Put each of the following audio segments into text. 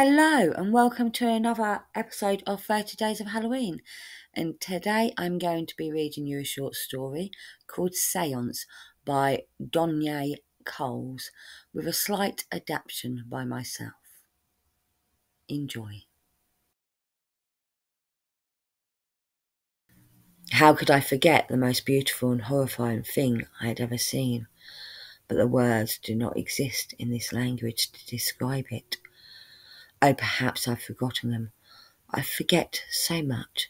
Hello and welcome to another episode of 30 Days of Halloween. And today I'm going to be reading you a short story called Séance by Donyae with a slight adaptation by myself. Enjoy. How could I forget the most beautiful and horrifying thing I had ever seen? But the words do not exist in this language to describe it. Oh, perhaps I've forgotten them. I forget so much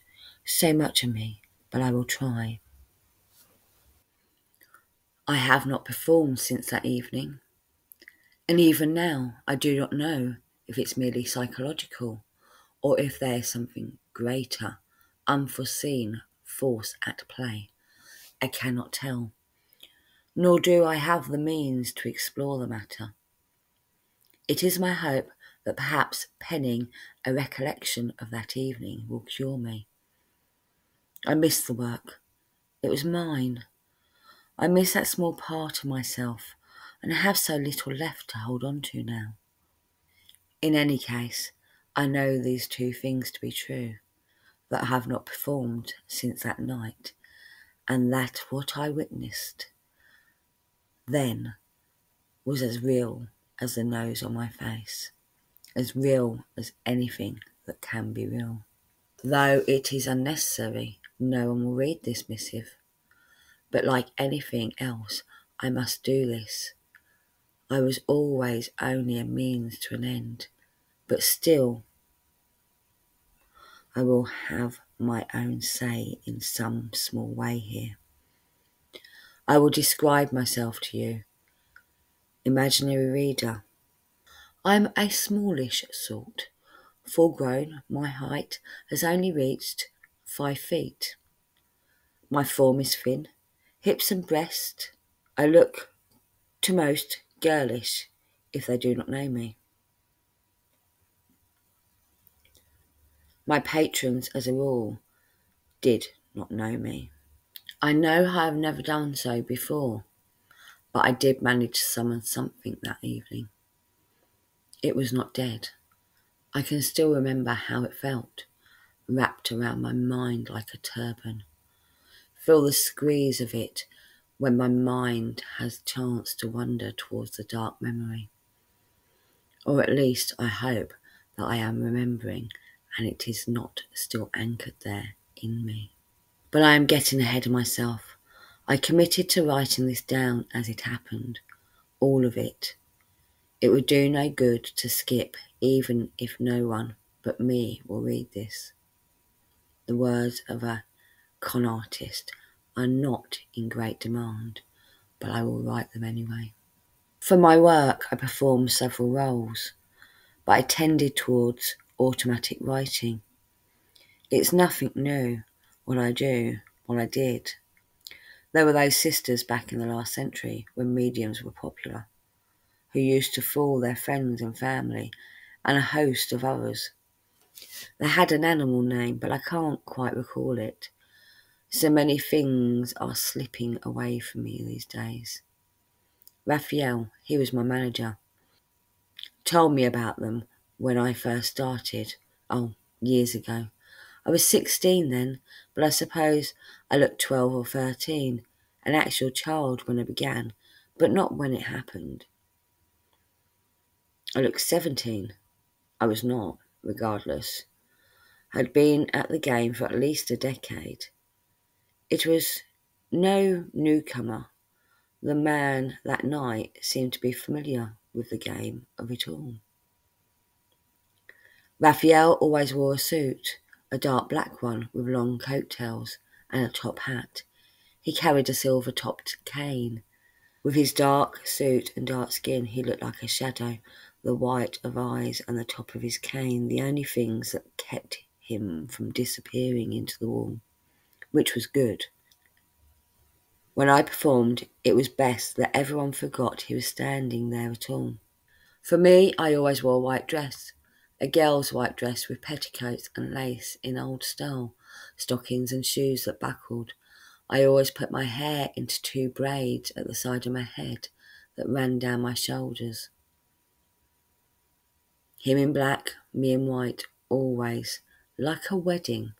of me, but I will try. I have not performed since that evening, and even now I do not know if it's merely psychological or if there is something greater, unforeseen force at play. I cannot tell, nor do I have the means to explore the matter. It is my hope that perhaps penning a recollection of that evening will cure me. I miss the work. It was mine. I miss that small part of myself, and I have so little left to hold on to now. In any case, I know these two things to be true, that I have not performed since that night, and that what I witnessed then was as real as the nose on my face, as real as anything that can be real. Though it is unnecessary, no one will read this missive, but like anything else, I must do this. I was always only a means to an end, but still I will have my own say in some small way here. I will describe myself to you, imaginary reader. I am a smallish sort, full grown. My height has only reached 5 feet. My form is thin, hips and breast. I look to most girlish if they do not know me. My patrons, as a rule, did not know me. I know I have never done so before, but I did manage to summon something that evening. It was not dead. I can still remember how it felt, wrapped around my mind like a turban. Feel the squeeze of it when my mind has chance to wander towards the dark memory. Or at least I hope that I am remembering and it is not still anchored there in me. But I am getting ahead of myself. I committed to writing this down as it happened, all of it. It would do no good to skip, even if no one but me will read this. The words of a con artist are not in great demand, but I will write them anyway. For my work, I performed several roles, but I tended towards automatic writing. It's nothing new, what I did. There were those sisters back in the last century when mediums were popular, who used to fool their friends and family and a host of others. They had an animal name, but I can't quite recall it. So many things are slipping away from me these days. Raphael, he was my manager, told me about them when I first started. Oh, years ago. I was 16 then, but I suppose I looked 12 or 13, an actual child when I began, but not when it happened. I looked 17. I was not, regardless. I'd been at the game for at least a decade. It was no newcomer. The man that night seemed to be familiar with the game of it all. Raphael always wore a suit, a dark black one with long coattails and a top hat. He carried a silver-topped cane. With his dark suit and dark skin, he looked like a shadow, the white of eyes and the top of his cane, the only things that kept him from disappearing into the wall, which was good. When I performed, it was best that everyone forgot he was standing there at all. For me, I always wore a white dress, a girl's white dress with petticoats and lace in old style, stockings and shoes that buckled. I always put my hair into 2 braids at the side of my head that ran down my shoulders. Him in black, me in white, always, like a wedding,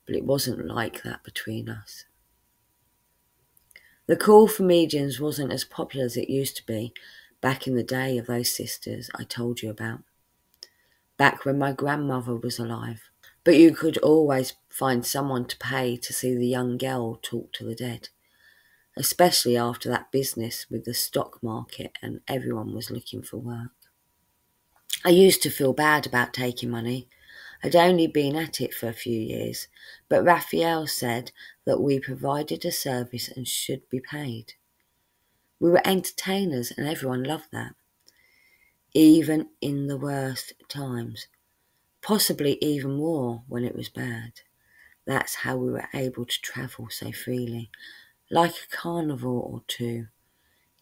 but it wasn't like that between us. The call for mediums wasn't as popular as it used to be back in the day of those sisters I told you about, back when my grandmother was alive. But you could always find someone to pay to see the young girl talk to the dead, especially after that business with the stock market and everyone was looking for work. I used to feel bad about taking money. I'd only been at it for a few years, but Raphael said that we provided a service and should be paid. We were entertainers and everyone loved that, even in the worst times, possibly even more when it was bad. That's how we were able to travel so freely, like a carnival or two,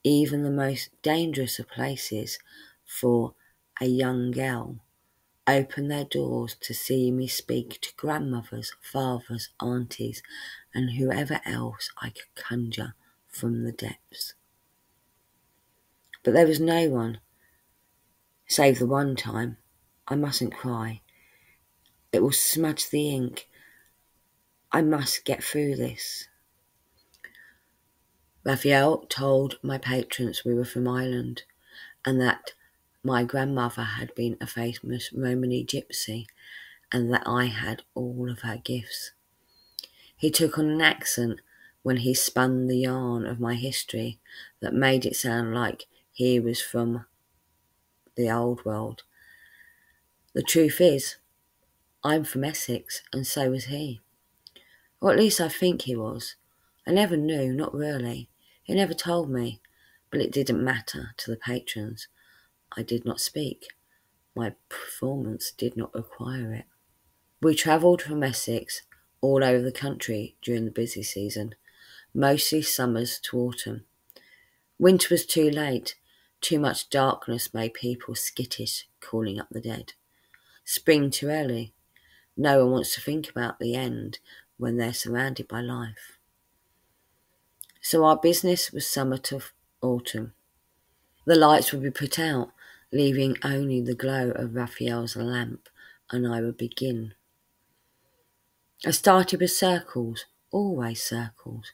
even the most dangerous of places for a young girl open their doors to see me speak to grandmothers, fathers, aunties, and whoever else I could conjure from the depths. But there was no one, save the one time. I mustn't cry. It will smudge the ink. I must get through this. Raphael told my patrons we were from Ireland and that my grandmother had been a famous Romany gypsy and that I had all of her gifts. He took on an accent when he spun the yarn of my history that made it sound like he was from the old world. The truth is, I'm from Essex, and so was he. Or at least I think he was. I never knew, not really. He never told me, but it didn't matter to the patrons. I did not speak. My performance did not require it. We travelled from Essex all over the country during the busy season, mostly summers to autumn. Winter was too late. Too much darkness made people skittish, calling up the dead. Spring too early. No one wants to think about the end when they're surrounded by life. So our business was summer to autumn. The lights would be put out, leaving only the glow of Raphael's lamp, and I would begin. I started with circles, always circles,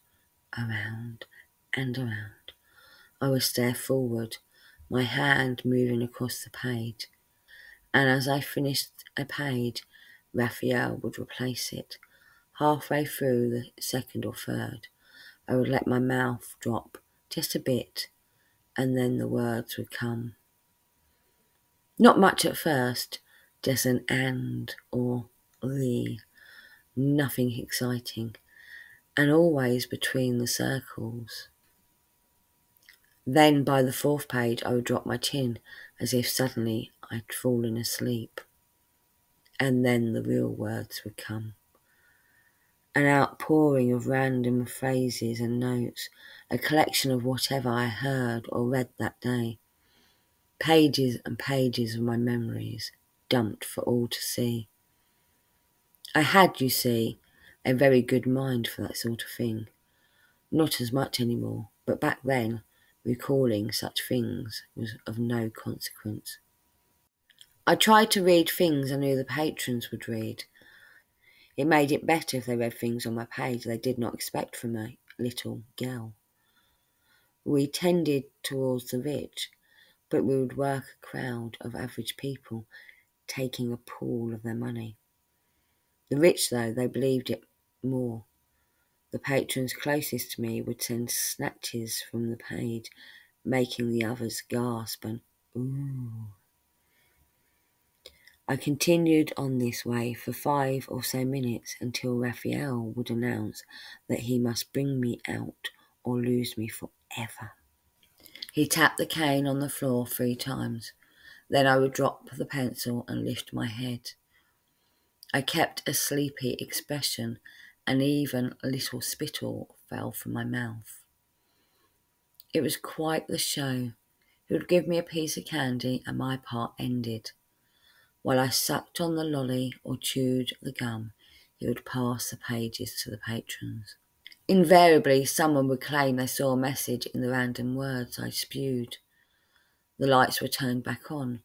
around and around. I would stare forward, my hand moving across the page, and as I finished a page, Raphael would replace it. Halfway through the second or third, I would let my mouth drop just a bit, and then the words would come. Not much at first, just an and or the, nothing exciting, and always between the circles. Then by the fourth page I would drop my chin as if suddenly I'd fallen asleep. And then the real words would come. An outpouring of random phrases and notes, a collection of whatever I heard or read that day. Pages and pages of my memories, dumped for all to see. I had, you see, a very good mind for that sort of thing. Not as much anymore, but back then, recalling such things was of no consequence. I tried to read things I knew the patrons would read. It made it better if they read things on my page they did not expect from a little girl. We tended towards the rich, but we would work a crowd of average people, taking a pool of their money. The rich, though, they believed it more. The patrons closest to me would send snatches from the page, making the others gasp and ooh. I continued on this way for 5 or so minutes until Raphael would announce that he must bring me out or lose me forever. He tapped the cane on the floor 3 times. Then I would drop the pencil and lift my head. I kept a sleepy expression, and even a little spittle fell from my mouth. It was quite the show. He would give me a piece of candy and my part ended. While I sucked on the lolly or chewed the gum, he would pass the pages to the patrons. Invariably, someone would claim they saw a message in the random words I spewed. The lights were turned back on.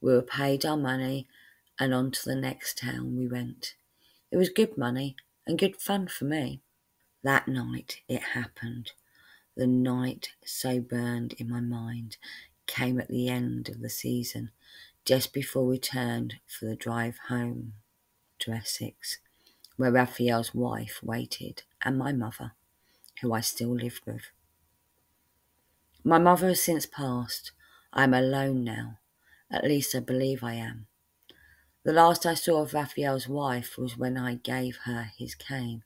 We were paid our money and on to the next town we went. It was good money and good fun for me. That night it happened. The night so burned in my mind came at the end of the season, just before we turned for the drive home to Essex, where Raphael's wife waited and my mother, who I still lived with. My mother has since passed. I am alone now. At least I believe I am. The last I saw of Raphael's wife was when I gave her his cane.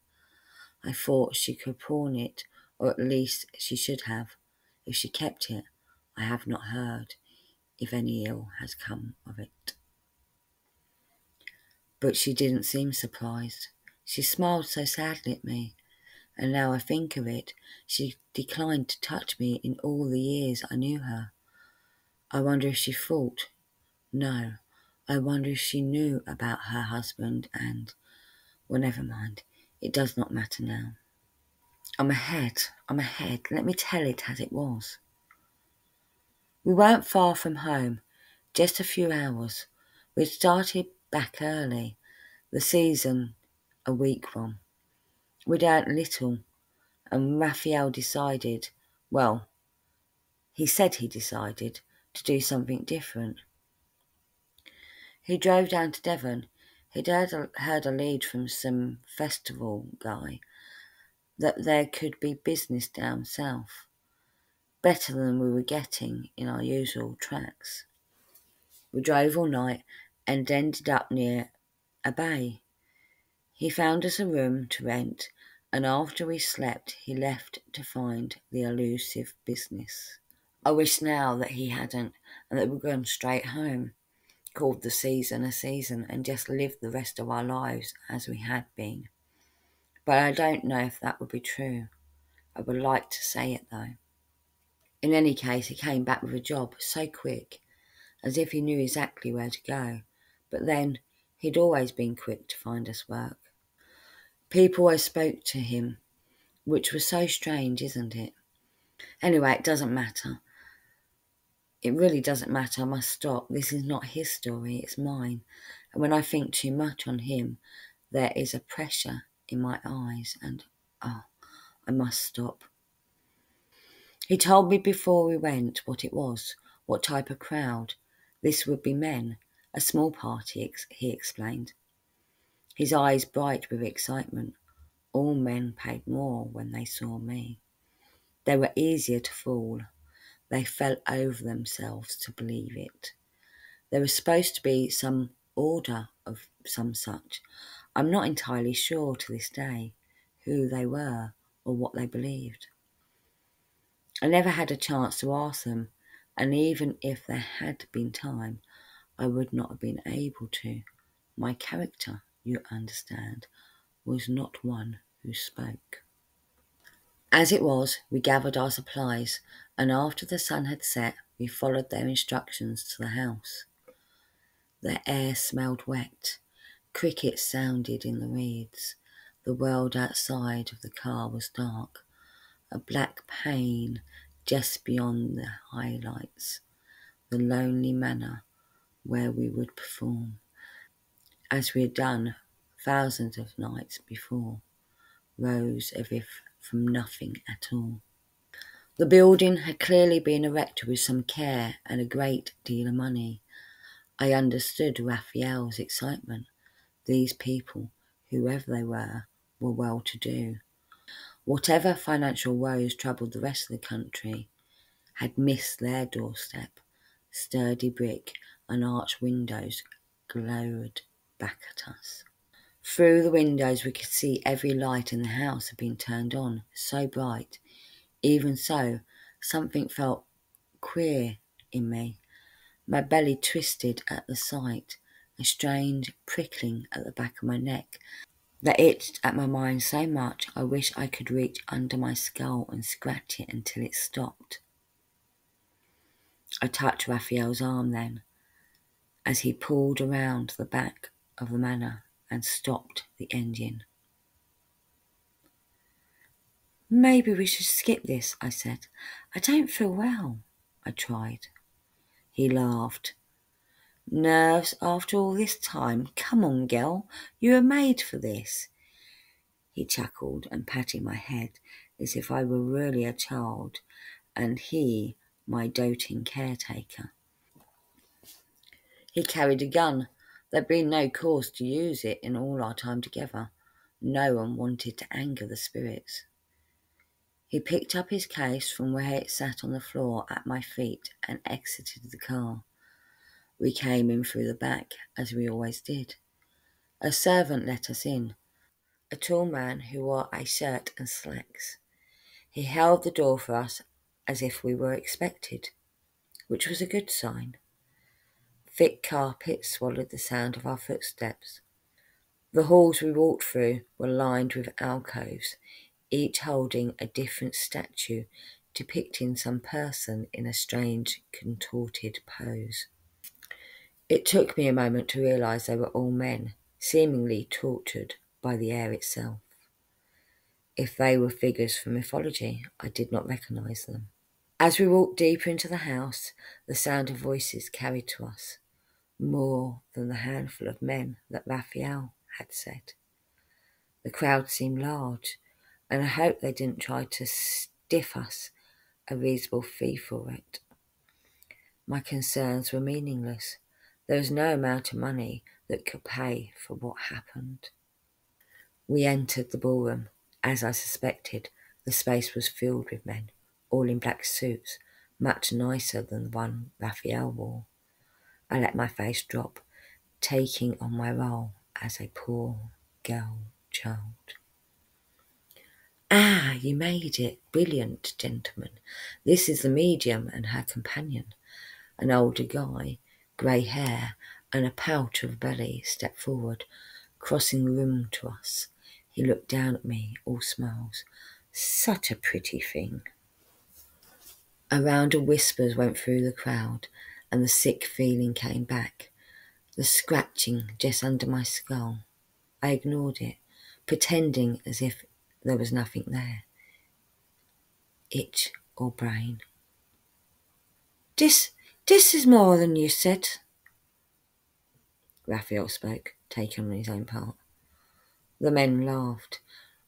I thought she could pawn it, or at least she should have. If she kept it, I have not heard if any ill has come of it. But she didn't seem surprised. She smiled so sadly at me, and now I think of it, she declined to touch me in all the years I knew her. I wonder if she thought. No, I wonder if she knew about her husband and... Well, never mind. It does not matter now. I'm ahead. Let me tell it as it was. We weren't far from home, just a few hours. We'd started back early, the season a week from. We'd earned little, and Raphael decided, well, he said he decided to do something different. He drove down to Devon. He'd heard a lead from some festival guy that there could be business down south, better than we were getting in our usual tracks. We drove all night and ended up near a bay. He found us a room to rent, and after we slept he left to find the elusive business. I wish now that he hadn't, and that we'd gone straight home, called the season a season, and just lived the rest of our lives as we had been. But I don't know if that would be true. I would like to say it though. In any case, he came back with a job so quick, as if he knew exactly where to go. But then, he'd always been quick to find us work. People always spoke to him, which was so strange, isn't it? Anyway, it doesn't matter. It really doesn't matter. I must stop. This is not his story, it's mine. And when I think too much on him, there is a pressure in my eyes and, I must stop. He told me before we went what it was, what type of crowd. This would be men, a small party, he explained. His eyes bright with excitement. All men paid more when they saw me. They were easier to fool. They fell over themselves to believe it. There was supposed to be some order of some such. I'm not entirely sure to this day who they were or what they believed. I never had a chance to ask them, and even if there had been time, I would not have been able to. My character, you understand, was not one who spoke. As it was, we gathered our supplies, and after the sun had set, we followed their instructions to the house. The air smelled wet. Crickets sounded in the reeds. The world outside of the car was dark. A black pane just beyond the high lights. The lonely manor where we would perform, as we had done thousands of nights before, rose as if from nothing at all. The building had clearly been erected with some care and a great deal of money. I understood Raphael's excitement. These people, whoever they were well-to-do. Whatever financial woes troubled the rest of the country had missed their doorstep. Sturdy brick and arched windows glowed back at us. Through the windows we could see every light in the house had been turned on, so bright. Even so, something felt queer in me. My belly twisted at the sight, a strange prickling at the back of my neck that itched at my mind so much I wish I could reach under my skull and scratch it until it stopped. I touched Raphael's arm then, as he pulled around the back of the manor and stopped the engine. Maybe we should skip this, I said. I don't feel well. I tried. He laughed. Nerves after all this time? Come on, girl, you are made for this. He chuckled and patted my head as if I were really a child and he my doting caretaker. He carried a gun. There'd been no cause to use it in all our time together. No one wanted to anger the spirits. He picked up his case from where it sat on the floor at my feet and exited the car. We came in through the back, as we always did. A servant let us in, a tall man who wore a shirt and slacks. He held the door for us as if we were expected, which was a good sign. Thick carpet swallowed the sound of our footsteps. The halls we walked through were lined with alcoves, each holding a different statue depicting some person in a strange, contorted pose. It took me a moment to realise they were all men, seemingly tortured by the air itself. If they were figures from mythology, I did not recognise them. As we walked deeper into the house, the sound of voices carried to us, more than the handful of men that Raphael had said. The crowd seemed large, and I hoped they didn't try to stiff us a reasonable fee for it. My concerns were meaningless. There was no amount of money that could pay for what happened. We entered the ballroom. As I suspected, the space was filled with men, all in black suits, much nicer than the one Raphael wore. I let my face drop, taking on my role as a poor girl child. Ah, you made it. Brilliant, gentlemen. This is the medium and her companion. An older guy, grey hair and a pouch of belly, stepped forward, crossing the room to us. He looked down at me, all smiles. Such a pretty thing. A round of whispers went through the crowd, and the sick feeling came back. The scratching just under my skull. I ignored it, pretending as if there was nothing there. Itch or brain. This is more than you said. Raphael spoke, taking on his own part. The men laughed.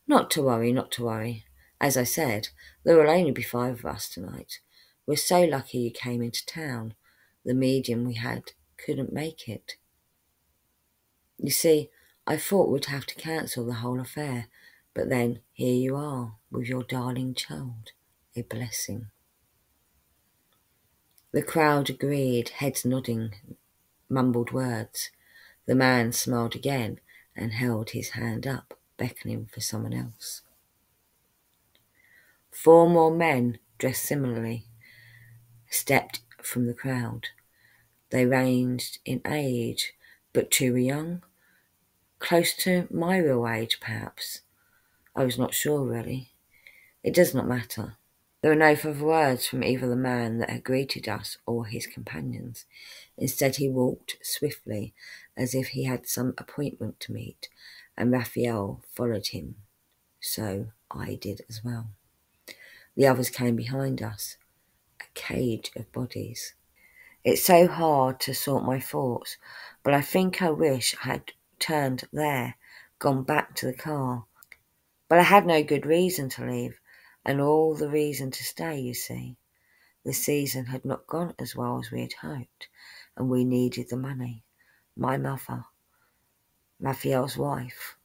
Not to worry, not to worry. As I said, there will only be 5 of us tonight. We're so lucky you came into town. The medium we had couldn't make it. You see, I thought we'd have to cancel the whole affair, but then here you are with your darling child. A blessing. The crowd agreed, heads nodding, mumbled words. The man smiled again and held his hand up, beckoning for someone else. 4 more men, dressed similarly, stepped from the crowd. They ranged in age, but 2 were young, close to my real age perhaps. I was not sure really. It does not matter. There were no further words from either the man that had greeted us or his companions. Instead he walked swiftly, as if he had some appointment to meet, and Raphael followed him. So I did as well. The others came behind us, a cage of bodies. It's so hard to sort my thoughts, but I think I wish I had turned there, gone back to the car. But I had no good reason to leave, and all the reason to stay, you see. The season had not gone as well as we had hoped, and we needed the money. My mother, Raphael's wife.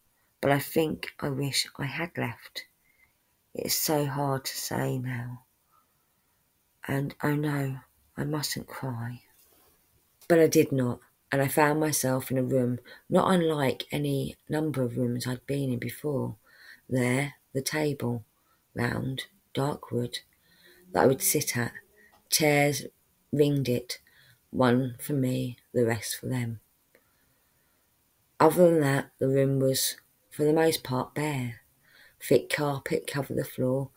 But I think I wish I had left. It's so hard to say now. And oh no, I mustn't cry. But I did not, and I found myself in a room not unlike any number of rooms I'd been in before. There, the table, round, dark wood, that I would sit at. Chairs ringed it, one for me, the rest for them. Other than that, the room was, for the most part, bare. Thick carpet covered the floor,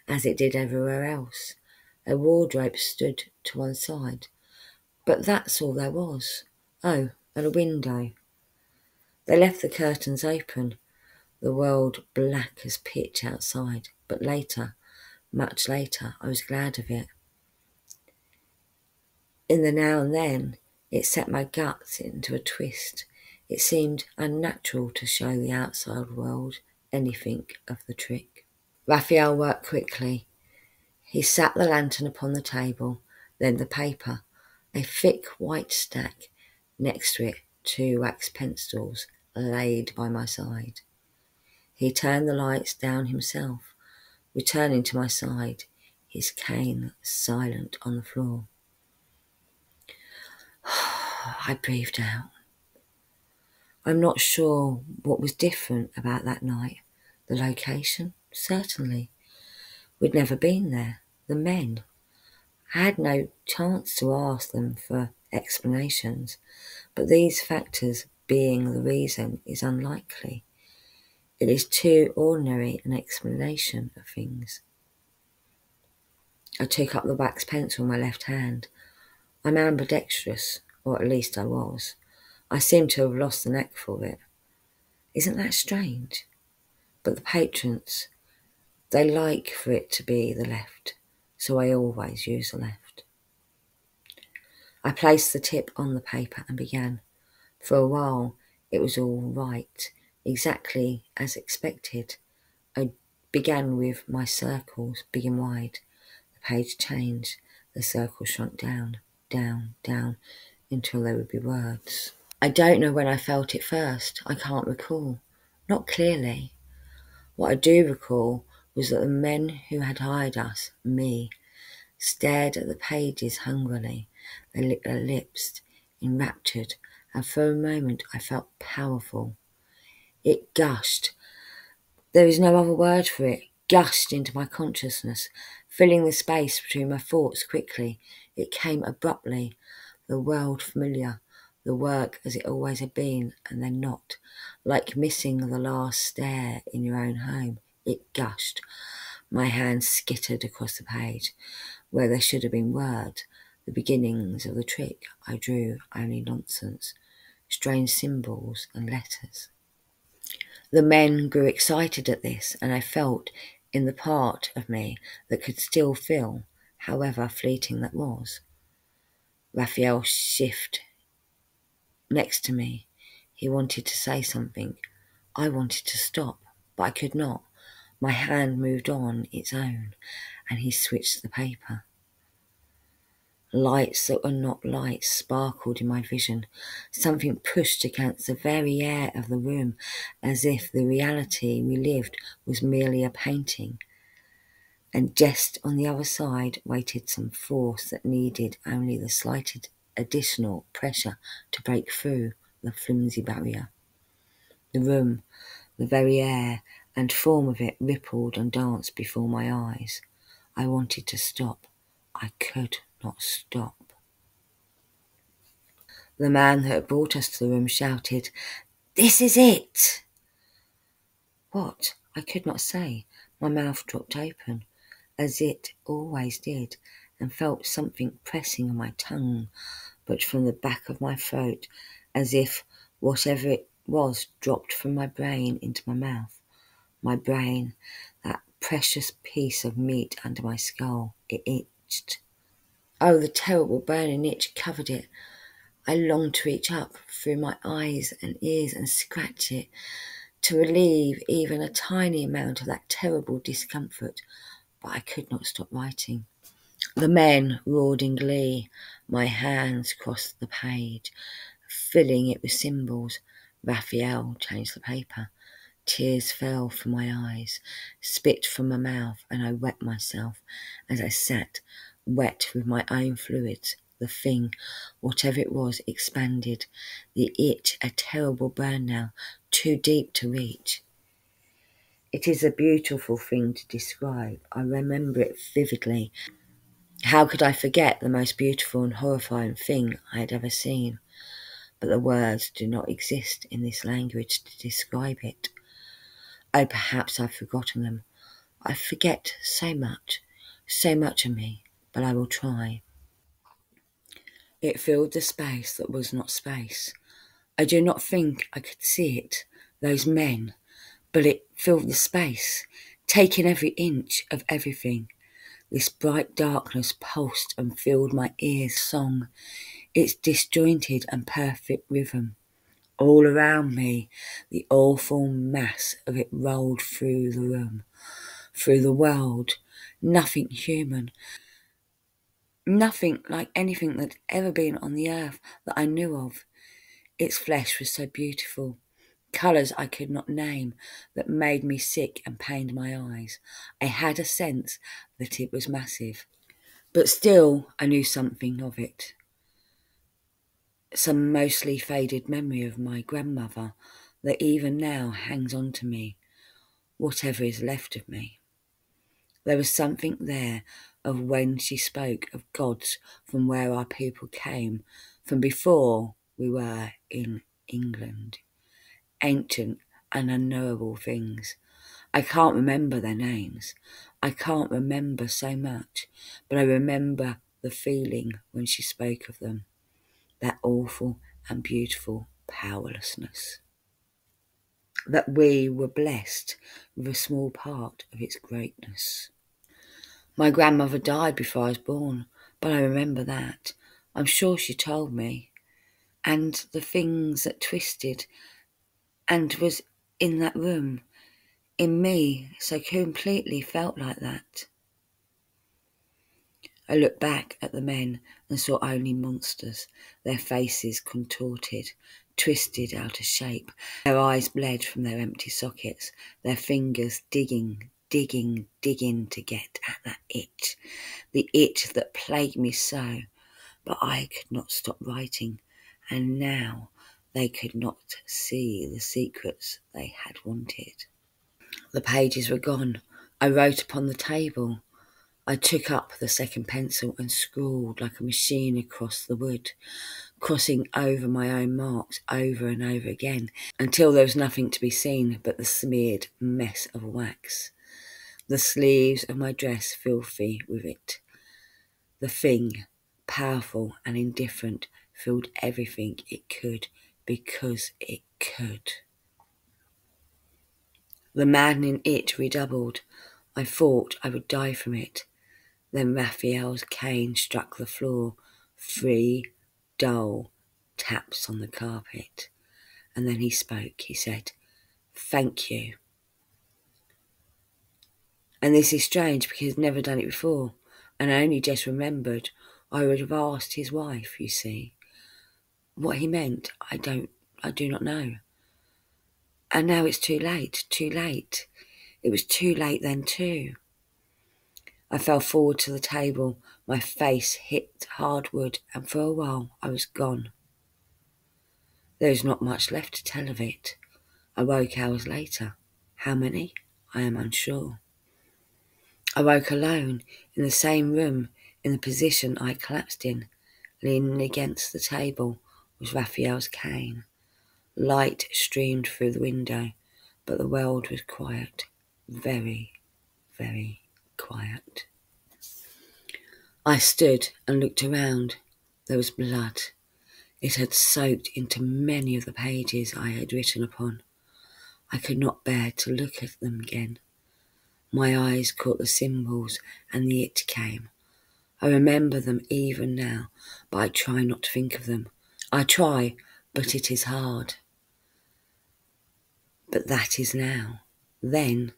as it did everywhere else. A wardrobe stood to one side, but that's all there was. Oh, and a window. They left the curtains open, the world black as pitch outside, but later, much later, I was glad of it. In the now and then, It set my guts into a twist. It seemed unnatural to show the outside world anything of the trick. Raphael worked quickly. He sat the lantern upon the table, then the paper, a thick white stack, next to it 2 wax pencils laid by my side. He turned the lights down himself, returning to my side, his cane silent on the floor. I breathed out. I'm not sure what was different about that night. The location? Certainly. We'd never been there. The men. I had no chance to ask them for explanations, but these factors being the reason is unlikely. It is too ordinary an explanation of things. I took up the wax pencil in my left hand. I'm ambidextrous, or at least I was. I seem to have lost the knack for it. Isn't that strange? But the patrons, they like for it to be the left, so I always use the left. I placed the tip on the paper and began. For a while, it was all right, exactly as expected. I began with my circles, big and wide. The page changed. The circle shrunk down, down, down, until there would be words. I don't know when I felt it first. I can't recall. Not clearly. What I do recall was that the men who had hired us, me, stared at the pages hungrily. They licked their lips, enraptured, and for a moment I felt powerful. It gushed. There is no other word for it. Gushed into my consciousness, filling the space between my thoughts quickly. It came abruptly, the world familiar, the work as it always had been, and then not, like missing the last stair in your own home. It gushed. My hand skittered across the page, where there should have been words, the beginnings of the trick. I drew only nonsense, strange symbols and letters. The men grew excited at this, and I felt in the part of me that could still feel, however fleeting that was. Raphael shifted next to me. He wanted to say something. I wanted to stop, but I could not. My hand moved on its own, and he switched the paper. Lights that were not lights sparkled in my vision. Something pushed against the very air of the room, as if the reality we lived was merely a painting. And just on the other side waited some force that needed only the slightest additional pressure to break through the flimsy barrier. The room, the very air and form of it rippled and danced before my eyes. I wanted to stop. I could not stop. The man that had brought us to the room shouted, "This is it!" What? I could not say. My mouth dropped open, as it always did, and felt something pressing on my tongue, but from the back of my throat, as if whatever it was dropped from my brain into my mouth. My brain, that precious piece of meat under my skull, it itched. Oh, the terrible burning itch covered it. I longed to reach up through my eyes and ears and scratch it, to relieve even a tiny amount of that terrible discomfort, but I could not stop writing. The men roared in glee. My hands crossed the page, filling it with symbols. Raphael changed the paper. Tears fell from my eyes, spit from my mouth, and I wet myself as I sat, wet with my own fluids. The thing, whatever it was, expanded. The itch, a terrible burn now, too deep to reach. It is a beautiful thing to describe. I remember it vividly. How could I forget the most beautiful and horrifying thing I had ever seen? But the words do not exist in this language to describe it. Oh, perhaps I've forgotten them. I forget so much of me, but I will try. It filled the space that was not space. I do not think I could see it, those men, but it filled the space, taking every inch of everything. This bright darkness pulsed and filled my ears' song. its disjointed and perfect rhythm. All around me, the awful mass of it rolled through the room, through the world. Nothing human, nothing like anything that's ever been on the earth that I knew of. Its flesh was so beautiful, colours I could not name that made me sick and pained my eyes. I had a sense that it was massive, but still I knew something of it. Some mostly faded memory of my grandmother that even now hangs on to me, whatever is left of me. There was something there of when she spoke of gods from where our people came, from before we were in England. Ancient and unknowable things. I can't remember their names. I can't remember so much, but I remember the feeling when she spoke of them. That awful and beautiful powerlessness. That we were blessed with a small part of its greatness. My grandmother died before I was born, but I remember that. I'm sure she told me. And the things that twisted and was in that room, in me, so completely felt like that. I looked back at the men and saw only monsters, their faces contorted, twisted out of shape, their eyes bled from their empty sockets, their fingers digging to get at that itch, the itch that plagued me so, but I could not stop writing, and now they could not see the secrets they had wanted. The pages were gone. I wrote upon the table. I took up the second pencil and scrawled like a machine across the wood, crossing over my own marks over and over again, until there was nothing to be seen but the smeared mess of wax. The sleeves of my dress filthy with it. The thing, powerful and indifferent, filled everything it could because it could. The maddening itch redoubled. I thought I would die from it. Then Raphael's cane struck the floor, 3 dull taps on the carpet. And then he spoke. He said, "Thank you." And this is strange because he's never done it before, and I only just remembered I would have asked his wife, you see. What he meant, I do not know. And now it's too late. It was too late then too. I fell forward to the table, my face hit hardwood, and for a while I was gone. There is not much left to tell of it. I woke hours later. How many? I am unsure. I woke alone, in the same room, in the position I collapsed in. Leaning against the table was Raphael's cane. Light streamed through the window, but the world was quiet. Very, very quiet. I stood and looked around. There was blood. It had soaked into many of the pages I had written upon. I could not bear to look at them again. My eyes caught the symbols and the it came. I remember them even now, but I try not to think of them. I try, but it is hard. But that is now. Then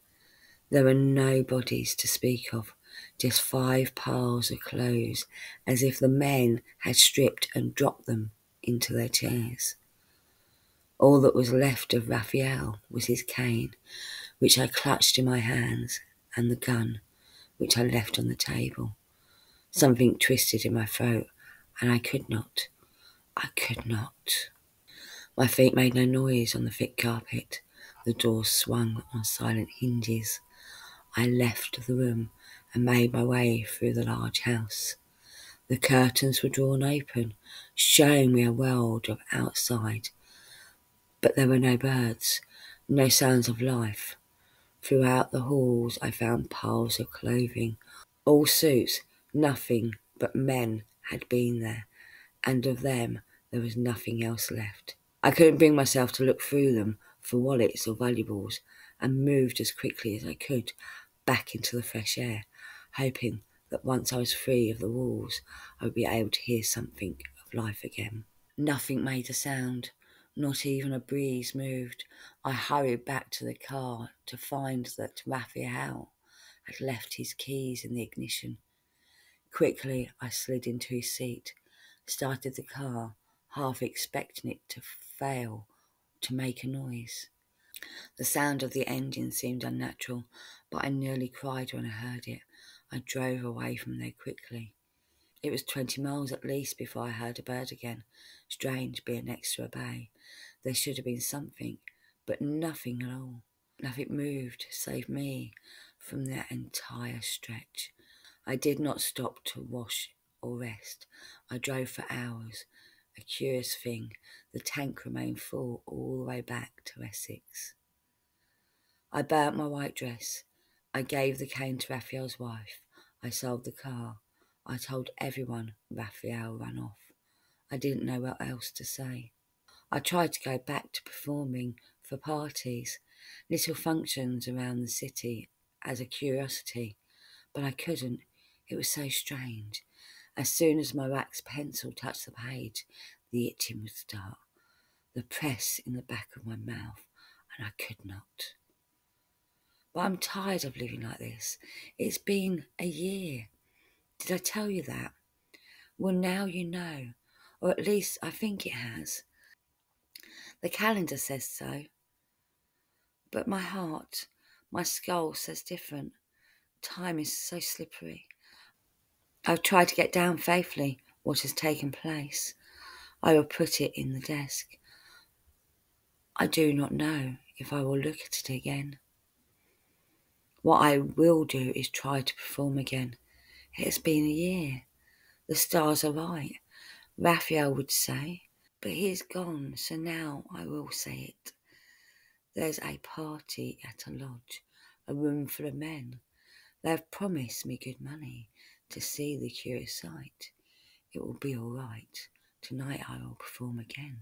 there were no bodies to speak of, just 5 piles of clothes, as if the men had stripped and dropped them into their chairs. All that was left of Raphael was his cane, which I clutched in my hands, and the gun, which I left on the table. Something twisted in my throat, and I could not. My feet made no noise on the thick carpet. The door swung on silent hinges. I left the room and made my way through the large house. The curtains were drawn open, showing me a world of outside. But there were no birds, no sounds of life. Throughout the halls I found piles of clothing, all suits. Nothing but men had been there, and of them there was nothing else left. I couldn't bring myself to look through them for wallets or valuables, and moved as quickly as I could back into the fresh air, hoping that once I was free of the walls I would be able to hear something of life again. Nothing made a sound, not even a breeze moved. I hurried back to the car to find that Raphael had left his keys in the ignition. Quickly, I slid into his seat, started the car, half expecting it to fail, to make a noise. The sound of the engine seemed unnatural, but I nearly cried when I heard it. I drove away from there quickly. It was 20 miles at least before I heard a bird again. Strange being next to a bay. There should have been something, but nothing at all. Nothing moved, save me, from that entire stretch. I did not stop to wash or rest. I drove for hours. A curious thing, the tank remained full all the way back to Essex. I burnt my white dress. I gave the cane to Raphael's wife. I sold the car. I told everyone Raphael ran off. I didn't know what else to say. I tried to go back to performing for parties, little functions around the city as a curiosity, but I couldn't. It was so strange. As soon as my wax pencil touched the page, the itching would start, the press in the back of my mouth, and I could not. But I'm tired of living like this. It's been a year. Did I tell you that? Well, now you know, or at least I think it has. The calendar says so. But my heart, my skull says different. Time is so slippery. I've tried to get down faithfully what has taken place. I will put it in the desk. I do not know if I will look at it again. What I will do is try to perform again. It has been a year. The stars are right, Raphael would say. But he is gone, so now I will say it. There's a party at a lodge, a room full of men. They have promised me good money to see the curious sight. It will be all right. Tonight I will perform again.